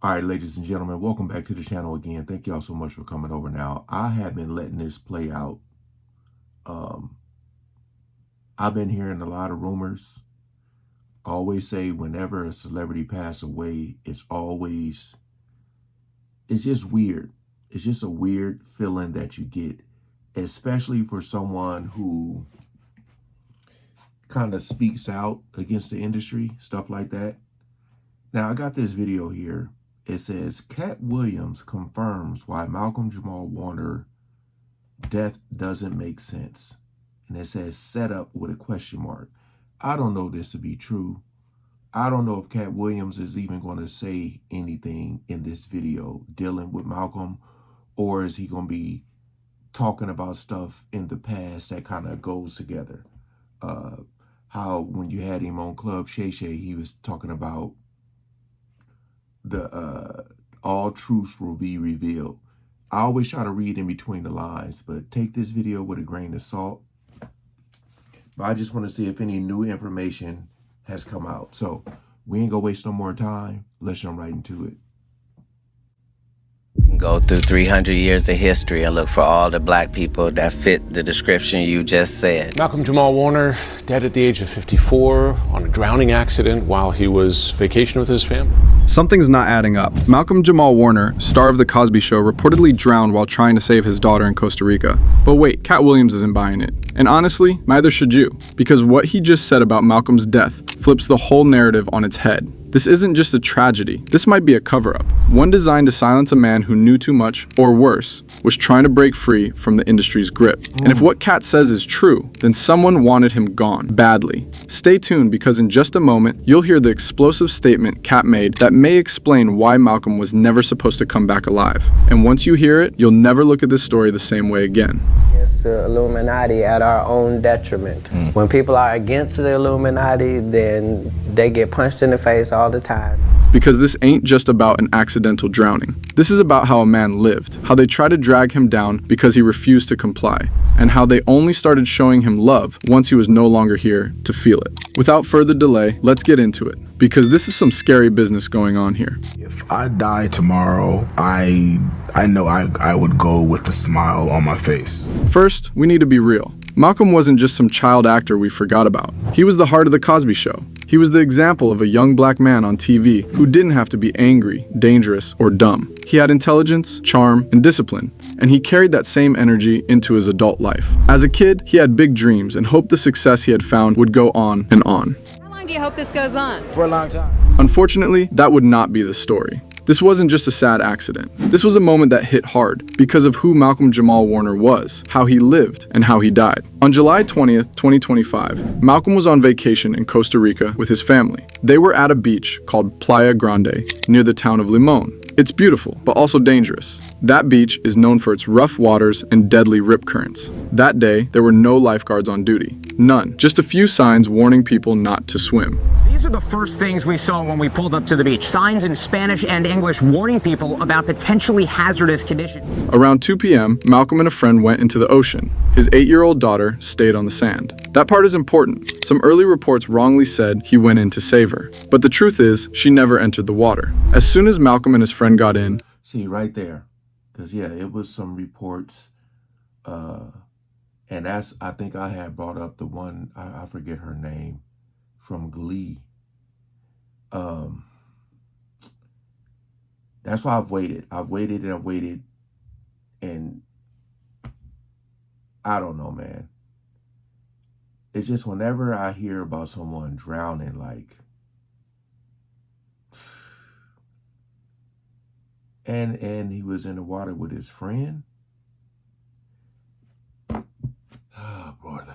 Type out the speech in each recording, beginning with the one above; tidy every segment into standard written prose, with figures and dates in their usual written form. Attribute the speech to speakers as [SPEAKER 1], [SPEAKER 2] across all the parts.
[SPEAKER 1] All right, ladies and gentlemen, welcome back to the channel again. Thank y'all so much for coming over. Now, I have been letting this play out. I've been hearing a lot of rumors. I always say whenever a celebrity passes away, it's just weird. It's just a weird feeling that you get, especially for someone who kind of speaks out against the industry, stuff like that. Now, I got this video here. It says, Katt Williams confirms why Malcolm Jamal Warner death doesn't make sense. And it says set up with a question mark. I don't know this to be true. I don't know if Katt Williams is even going to say anything in this video dealing with Malcolm, or is he going to be talking about stuff in the past that kind of goes together. How when you had him on Club Shay Shay, he was talking about the all truths will be revealed. I always try to read in between the lines, but take this video with a grain of salt. But I just want to see if any new information has come out. So we ain't gonna waste no more time. Let's jump right into it.
[SPEAKER 2] We can go through 300 years of history and look for all the black people that fit the description you just said.
[SPEAKER 3] Malcolm Jamal Warner, dead at the age of 54 on a drowning accident while he was vacationing with his family.
[SPEAKER 4] Something's not adding up. Malcolm Jamal Warner, star of The Cosby Show, reportedly drowned while trying to save his daughter in Costa Rica. But wait, Katt Williams isn't buying it. And honestly, neither should you. Because what he just said about Malcolm's death flips the whole narrative on its head. This isn't just a tragedy. This might be a cover-up. One designed to silence a man who knew too much, or worse, was trying to break free from the industry's grip. And if what Katt says is true, then someone wanted him gone, badly. Stay tuned, because in just a moment, you'll hear the explosive statement Katt made that may explain why Malcolm was never supposed to come back alive. And once you hear it, you'll never look at this story the same way again.
[SPEAKER 2] It's the Illuminati at our own detriment. When people are against the Illuminati, then they get punched in the face all the time.
[SPEAKER 4] Because this ain't just about an accidental drowning. This is about how a man lived, how they tried to drag him down because he refused to comply, and how they only started showing him love once he was no longer here to feel it. Without further delay, let's get into it, because this is some scary business going on here.
[SPEAKER 5] If I die tomorrow, I know I would go with a smile on my face.
[SPEAKER 4] First, we need to be real. Malcolm wasn't just some child actor we forgot about. He was the heart of The Cosby Show. He was the example of a young black man on TV who didn't have to be angry, dangerous, or dumb. He had intelligence, charm, and discipline, and he carried that same energy into his adult life. As a kid, he had big dreams and hoped the success he had found would go on and on.
[SPEAKER 6] How long do you hope this goes on?
[SPEAKER 5] For a long time.
[SPEAKER 4] Unfortunately, that would not be the story. This wasn't just a sad accident. This was a moment that hit hard because of who Malcolm Jamal Warner was, how he lived, and how he died. On July 20th, 2025, Malcolm was on vacation in Costa Rica with his family. They were at a beach called Playa Grande near the town of Limon. It's beautiful, but also dangerous. That beach is known for its rough waters and deadly rip currents. That day, there were no lifeguards on duty. None. Just a few signs warning people not to swim.
[SPEAKER 7] These are the first things we saw when we pulled up to the beach. Signs in Spanish and English warning people about potentially hazardous conditions.
[SPEAKER 4] Around 2 p.m., Malcolm and a friend went into the ocean. His 8-year-old daughter stayed on the sand. That part is important. Some early reports wrongly said he went in to save her. But the truth is, she never entered the water. As soon as Malcolm and his friend got in...
[SPEAKER 1] See, right there. Because, yeah, it was some reports. And that's, I think I had brought up the one, I forget her name, from Glee. That's why I've waited. I've waited and I've waited. And I don't know, man. It's just whenever I hear about someone drowning, like, and he was in the water with his friend. Oh, brother.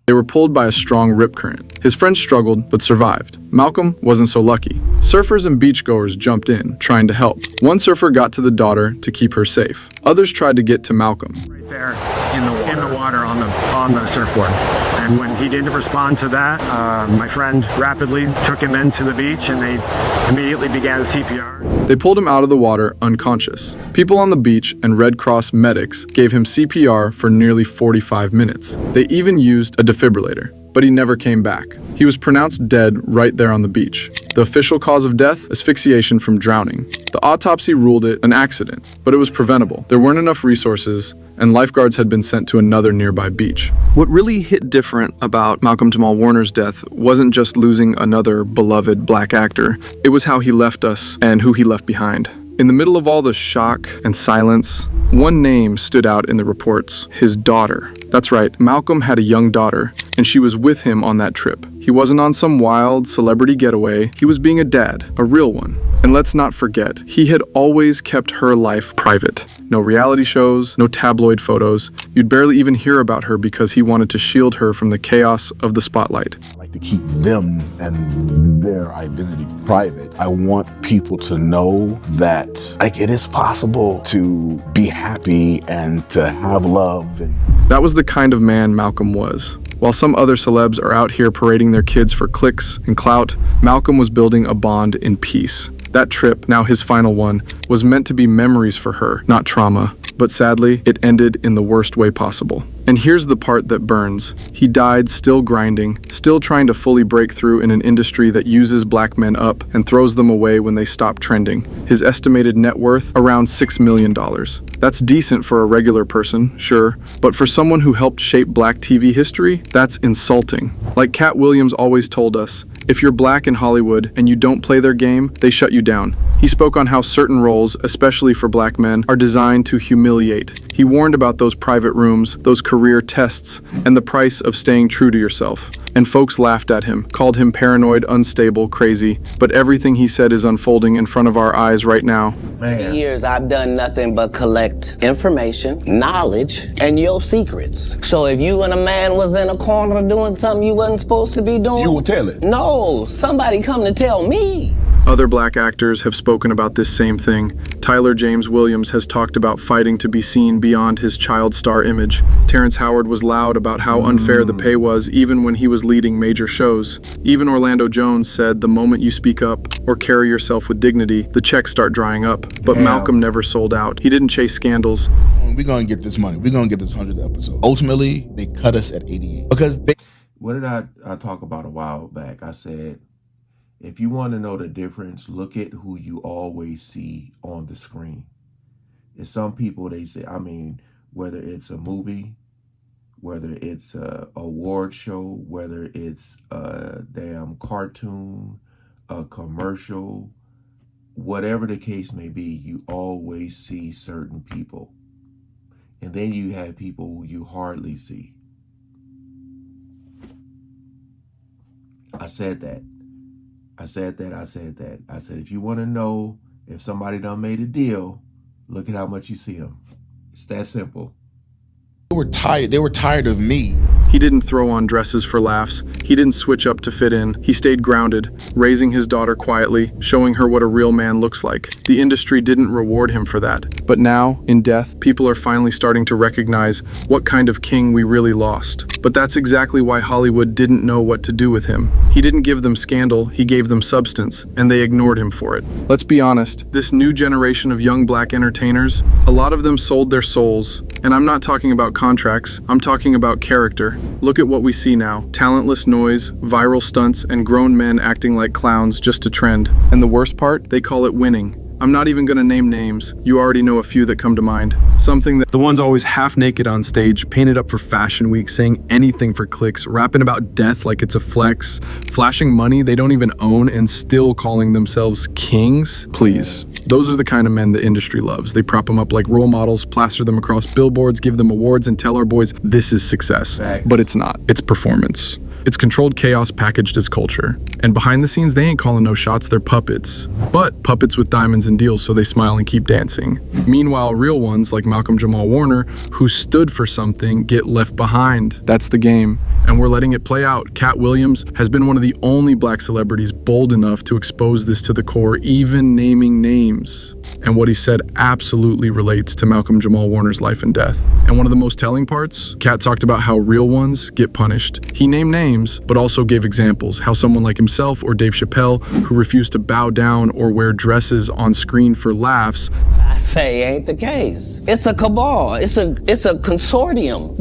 [SPEAKER 4] They were pulled by a strong rip current. His friend struggled, but survived. Malcolm wasn't so lucky. Surfers and beachgoers jumped in, trying to help. One surfer got to the daughter to keep her safe. Others tried to get to Malcolm.
[SPEAKER 7] Right there in the water on the surfboard. And when he didn't respond to that, my friend rapidly took him into the beach and they immediately began CPR.
[SPEAKER 4] They pulled him out of the water unconscious. People on the beach and Red Cross medics gave him CPR for nearly 45 minutes. They even used a defibrillator, but he never came back. He was pronounced dead right there on the beach. The official cause of death? Asphyxiation from drowning. The autopsy ruled it an accident, but it was preventable. There weren't enough resources, and lifeguards had been sent to another nearby beach. What really hit different about Malcolm Jamal Warner's death wasn't just losing another beloved black actor, it was how he left us and who he left behind. In the middle of all the shock and silence, one name stood out in the reports: his daughter. That's right, Malcolm had a young daughter, and she was with him on that trip. He wasn't on some wild celebrity getaway, he was being a dad, a real one. And let's not forget, he had always kept her life private. No reality shows, no tabloid photos. You'd barely even hear about her because he wanted to shield her from the chaos of the spotlight.
[SPEAKER 5] I like to keep them and their identity private. I want people to know that it is possible to be happy and to have love.
[SPEAKER 4] That was the kind of man Malcolm was. While some other celebs are out here parading their kids for clicks and clout, Malcolm was building a bond in peace. That trip, now his final one, was meant to be memories for her, not trauma. But sadly, it ended in the worst way possible. And here's the part that burns. He died still grinding, still trying to fully break through in an industry that uses black men up and throws them away when they stop trending. His estimated net worth, around $6 million. That's decent for a regular person, sure, but for someone who helped shape black TV history, that's insulting. Like Katt Williams always told us, if you're black in Hollywood and you don't play their game, they shut you down. He spoke on how certain roles, especially for black men, are designed to humiliate. He warned about those private rooms, those career tests, and the price of staying true to yourself. And folks laughed at him, called him paranoid, unstable, crazy. But everything he said is unfolding in front of our eyes right now.
[SPEAKER 2] For years, I've done nothing but collect information, knowledge, and your secrets. So if you and a man was in a corner doing something you wasn't supposed to be doing,
[SPEAKER 5] You will tell it.
[SPEAKER 2] No, somebody come to tell me.
[SPEAKER 4] Other black actors have spoken about this same thing. Tyler James Williams has talked about fighting to be seen beyond his child star image. Terrence Howard was loud about how unfair the pay was even when he was leading major shows. Even Orlando Jones said the moment you speak up or carry yourself with dignity, the checks start drying up. But Malcolm never sold out. He didn't chase scandals.
[SPEAKER 5] We're going to get this money. We're going to get this 100th episode. Ultimately, they cut us at 88 because they...
[SPEAKER 1] What did I talk about a while back? I said, if you want to know the difference, look at who you always see on the screen. It's some people, they say, whether it's a movie, whether it's a award show, whether it's a damn cartoon, a commercial, whatever the case may be, you always see certain people. And then you have people who you hardly see. I said that. I said, if you want to know if somebody done made a deal, look at how much you see them. It's that simple.
[SPEAKER 5] They were tired. They were tired of me.
[SPEAKER 4] He didn't throw on dresses for laughs. He didn't switch up to fit in. He stayed grounded, raising his daughter quietly, showing her what a real man looks like. The industry didn't reward him for that. But now, in death, people are finally starting to recognize what kind of king we really lost. But that's exactly why Hollywood didn't know what to do with him. He didn't give them scandal, he gave them substance, and they ignored him for it. Let's be honest, this new generation of young black entertainers, a lot of them sold their souls. And I'm not talking about contracts, I'm talking about character. Look at what we see now. Talentless noise, viral stunts, and grown men acting like clowns just to trend. And the worst part? They call it winning. I'm not even gonna name names. You already know a few that come to mind. Something that the ones always half naked on stage, painted up for Fashion Week, saying anything for clicks, rapping about death like it's a flex, flashing money they don't even own, and still calling themselves kings. Please. Those are the kind of men the industry loves. They prop them up like role models, plaster them across billboards, give them awards, and tell our boys this is success.
[SPEAKER 1] Facts.
[SPEAKER 4] But it's not. It's performance. It's controlled chaos packaged as culture. And behind the scenes, they ain't calling no shots, they're puppets. But puppets with diamonds and deals so they smile and keep dancing. Meanwhile, real ones like Malcolm Jamal Warner, who stood for something, get left behind. That's the game. And we're letting it play out. Katt Williams has been one of the only black celebrities bold enough to expose this to the core, even naming names. And what he said absolutely relates to Malcolm Jamal Warner's life and death. And one of the most telling parts, Katt talked about how real ones get punished. He named names, but also gave examples, how someone like himself or Dave Chappelle, who refused to bow down or wear dresses on screen for laughs,
[SPEAKER 2] I say ain't the case. It's a cabal. It's a consortium.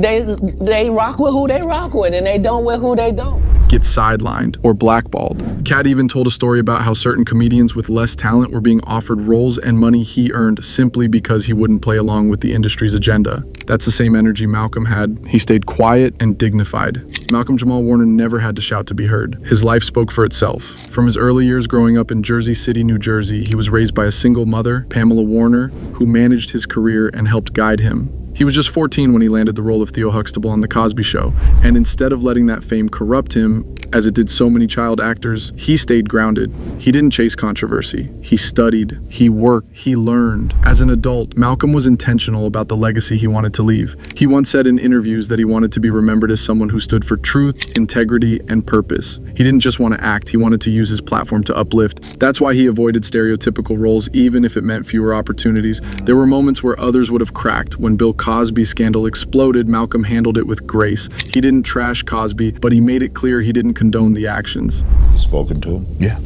[SPEAKER 2] They rock with who they rock with, and they don't with who they don't.
[SPEAKER 4] get sidelined, or blackballed. Katt even told a story about how certain comedians with less talent were being offered roles and money he earned simply because he wouldn't play along with the industry's agenda. That's the same energy Malcolm had. He stayed quiet and dignified. Malcolm Jamal Warner never had to shout to be heard. His life spoke for itself. From his early years growing up in Jersey City, New Jersey, he was raised by a single mother, Pamela Warner, who managed his career and helped guide him. He was just 14 when he landed the role of Theo Huxtable on The Cosby Show, and instead of letting that fame corrupt him, as it did so many child actors, he stayed grounded. He didn't chase controversy. He studied, he worked, he learned. As an adult, Malcolm was intentional about the legacy he wanted to leave. He once said in interviews that he wanted to be remembered as someone who stood for truth, integrity, and purpose. He didn't just want to act, he wanted to use his platform to uplift. That's why he avoided stereotypical roles, even if it meant fewer opportunities. There were moments where others would have cracked. When Bill Cosby's scandal exploded, Malcolm handled it with grace. He didn't trash Cosby, but he made it clear he didn't condone the actions.
[SPEAKER 6] You spoken to him?
[SPEAKER 5] Yeah.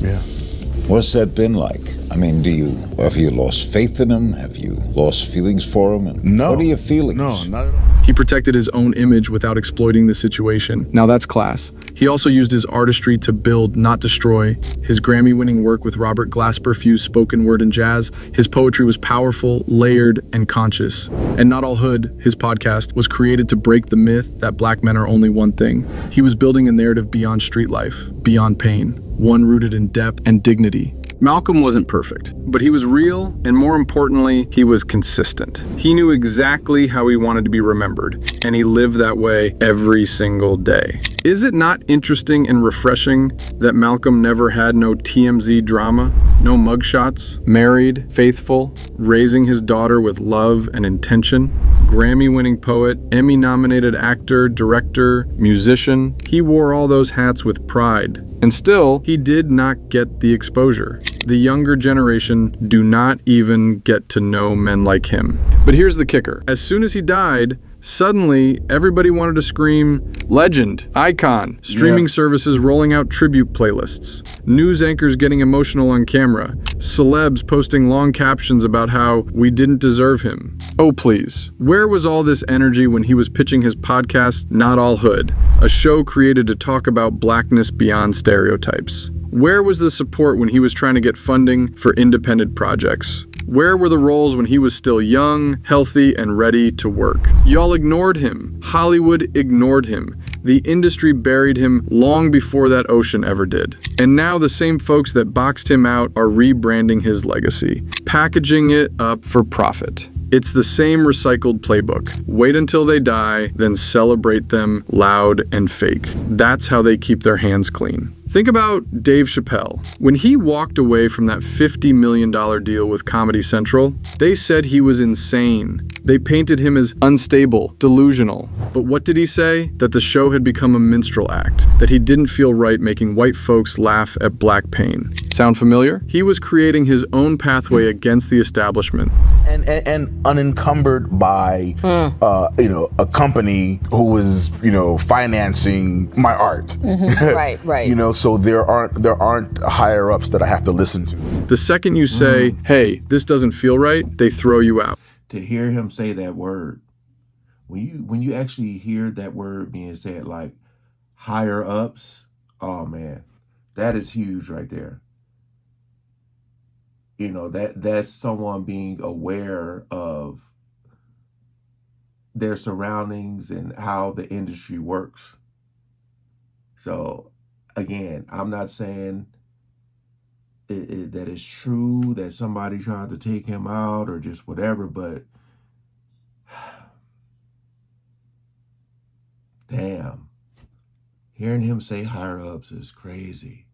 [SPEAKER 6] What's that been like? I mean, have you lost faith in him? Have you lost feelings for him? And
[SPEAKER 5] No.
[SPEAKER 6] What are your feelings?
[SPEAKER 5] No, not at all.
[SPEAKER 4] He protected his own image without exploiting the situation. Now that's class. He also used his artistry to build, not destroy. His Grammy-winning work with Robert Glasper fused spoken word and jazz. His poetry was powerful, layered, and conscious. And Not All Hood, his podcast, was created to break the myth that black men are only one thing. He was building a narrative beyond street life, beyond pain, one rooted in depth and dignity. Malcolm wasn't perfect, but he was real, and more importantly, he was consistent. He knew exactly how he wanted to be remembered, and he lived that way every single day. Is it not interesting and refreshing that Malcolm never had no TMZ drama, no mugshots, married, faithful, raising his daughter with love and intention? Grammy-winning poet, Emmy-nominated actor, director, musician. He wore all those hats with pride. And still, he did not get the exposure. The younger generation do not even get to know men like him. But here's the kicker. As soon as he died, suddenly everybody wanted to scream, legend, icon, streaming services rolling out tribute playlists, news anchors getting emotional on camera, celebs posting long captions about how we didn't deserve him. Oh please, where was all this energy when he was pitching his podcast, Not All Hood, a show created to talk about blackness beyond stereotypes? Where was the support when he was trying to get funding for independent projects? Where were the roles when he was still young, healthy, and ready to work? Y'all ignored him. Hollywood ignored him. The industry buried him long before that ocean ever did. And now the same folks that boxed him out are rebranding his legacy, packaging it up for profit. It's the same recycled playbook. Wait until they die, then celebrate them loud and fake. That's how they keep their hands clean. Think about Dave Chappelle. When he walked away from that $50 million deal with Comedy Central, they said he was insane. They painted him as unstable, delusional. But what did he say? That the show had become a minstrel act, that he didn't feel right making white folks laugh at black pain. Sound familiar? He was creating his own pathway against the establishment.
[SPEAKER 5] And unencumbered by a company who was financing my art.
[SPEAKER 8] Right.
[SPEAKER 5] So there aren't higher ups that I have to listen to.
[SPEAKER 4] The second you say, hey, this doesn't feel right, they throw you out.
[SPEAKER 1] To hear him say that word, when you actually hear that word being said, like higher ups, oh man, that is huge right there. That's someone being aware of their surroundings and how the industry works. So again, I'm not saying that it's true that somebody tried to take him out or just whatever, but damn, hearing him say higher ups is crazy.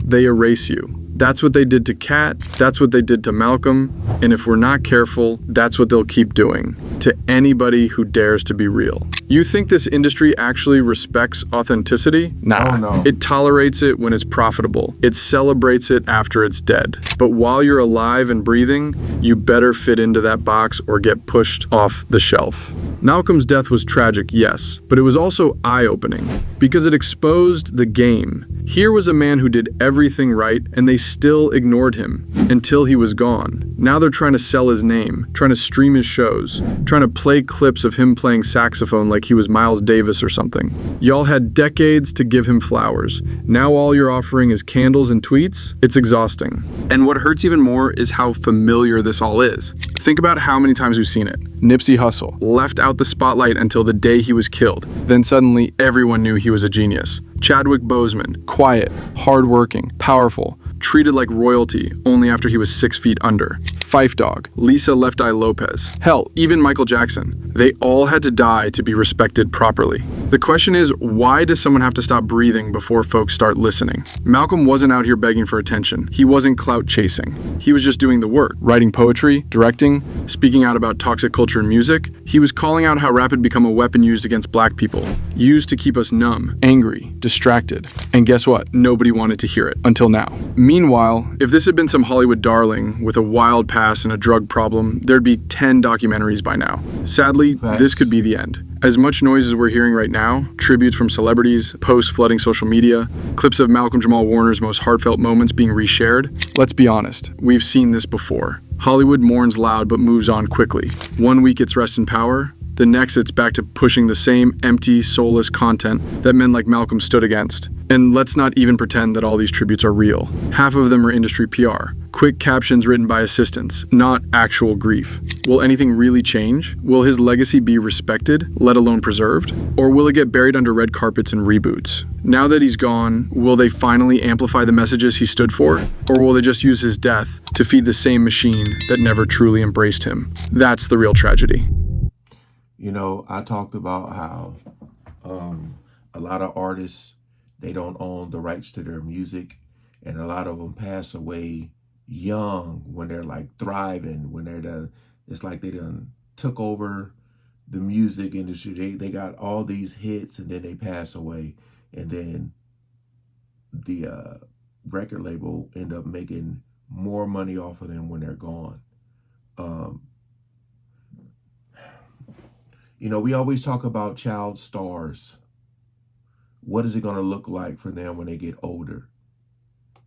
[SPEAKER 4] They erase you. That's what they did to Katt, that's what they did to Malcolm, and if we're not careful, that's what they'll keep doing to anybody who dares to be real. You think this industry actually respects authenticity? Nah.
[SPEAKER 1] Oh, no.
[SPEAKER 4] It tolerates it when it's profitable. It celebrates it after it's dead. But while you're alive and breathing, you better fit into that box or get pushed off the shelf. Malcolm's death was tragic, yes, but it was also eye-opening because it exposed the game. Here was a man who did everything right, and they still ignored him until he was gone. Now they're trying to sell his name, trying to stream his shows, trying to play clips of him playing saxophone like he was Miles Davis or something. Y'all had decades to give him flowers. Now all you're offering is candles and tweets? It's exhausting. And what hurts even more is how familiar this all is. Think about how many times we've seen it. Nipsey Hussle left out the spotlight until the day he was killed. Then suddenly everyone knew he was a genius. Chadwick Boseman, quiet, hardworking, powerful, treated like royalty only after he was 6 feet under. Phife Dawg, Lisa Left Eye Lopez, hell, even Michael Jackson. They all had to die to be respected properly. The question is, why does someone have to stop breathing before folks start listening? Malcolm wasn't out here begging for attention. He wasn't clout chasing. He was just doing the work, writing poetry, directing, speaking out about toxic culture in music. He was calling out how rap had become a weapon used against black people, used to keep us numb, angry, distracted. And guess what? Nobody wanted to hear it until now. Meanwhile, if this had been some Hollywood darling with a wild past and a drug problem, there'd be 10 documentaries by now. Sadly, this could be the end. As much noise as we're hearing right now, tributes from celebrities, posts flooding social media, clips of Malcolm Jamal Warner's most heartfelt moments being reshared, let's be honest, we've seen this before. Hollywood mourns loud but moves on quickly. One week it's rest in power, the next it's back to pushing the same empty, soulless content that men like Malcolm stood against. And let's not even pretend that all these tributes are real. Half of them are industry PR, quick captions written by assistants, not actual grief. Will anything really change? Will his legacy be respected, let alone preserved? Or will it get buried under red carpets and reboots? Now that he's gone, will they finally amplify the messages he stood for? Or will they just use his death to feed the same machine that never truly embraced him? That's the real tragedy.
[SPEAKER 1] You know, I talked about how a lot of artists, they don't own the rights to their music, and a lot of them pass away young when they're like thriving, when it's like they done took over the music industry. They got all these hits and then they pass away, and then the record label end up making more money off of them when they're gone. You know, we always talk about child stars. What is it going to look like for them when they get older?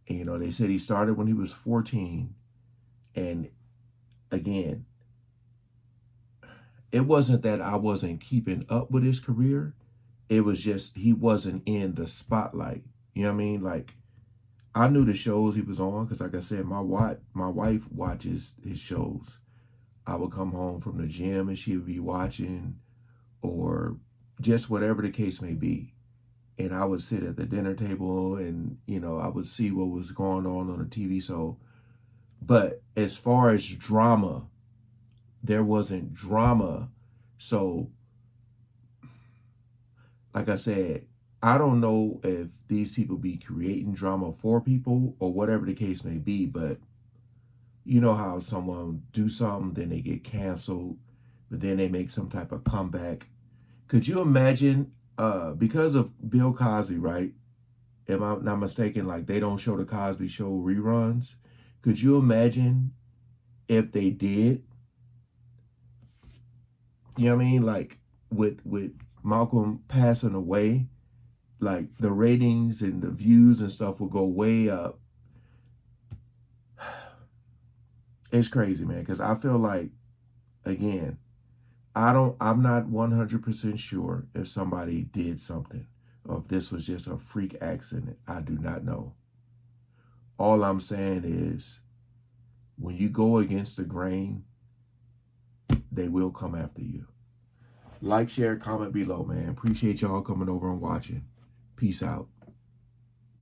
[SPEAKER 1] And, you know, they said he started when he was 14. And again, it wasn't that I wasn't keeping up with his career. It was just he wasn't in the spotlight. You know what I mean? Like, I knew the shows he was on because, like I said, my wife watches his shows. I would come home from the gym and she would be watching, or just whatever the case may be. And I would sit at the dinner table and, you know, I would see what was going on the TV. So, but as far as drama, there wasn't drama. So, like I said, I don't know if these people be creating drama for people or whatever the case may be, but you know how someone do something, then they get canceled, but then they make some type of comeback. Could you imagine, because of Bill Cosby, right? Am I not mistaken? Like, they don't show the Cosby Show reruns. Could you imagine if they did? You know what I mean? Like, with Malcolm passing away, like, the ratings and the views and stuff will go way up. It's crazy, man, because I feel like, again, I'm not 100% sure if somebody did something or if this was just a freak accident. I do not know. All I'm saying is, when you go against the grain, they will come after you. Like, share, comment below, man. Appreciate y'all coming over and watching. Peace out.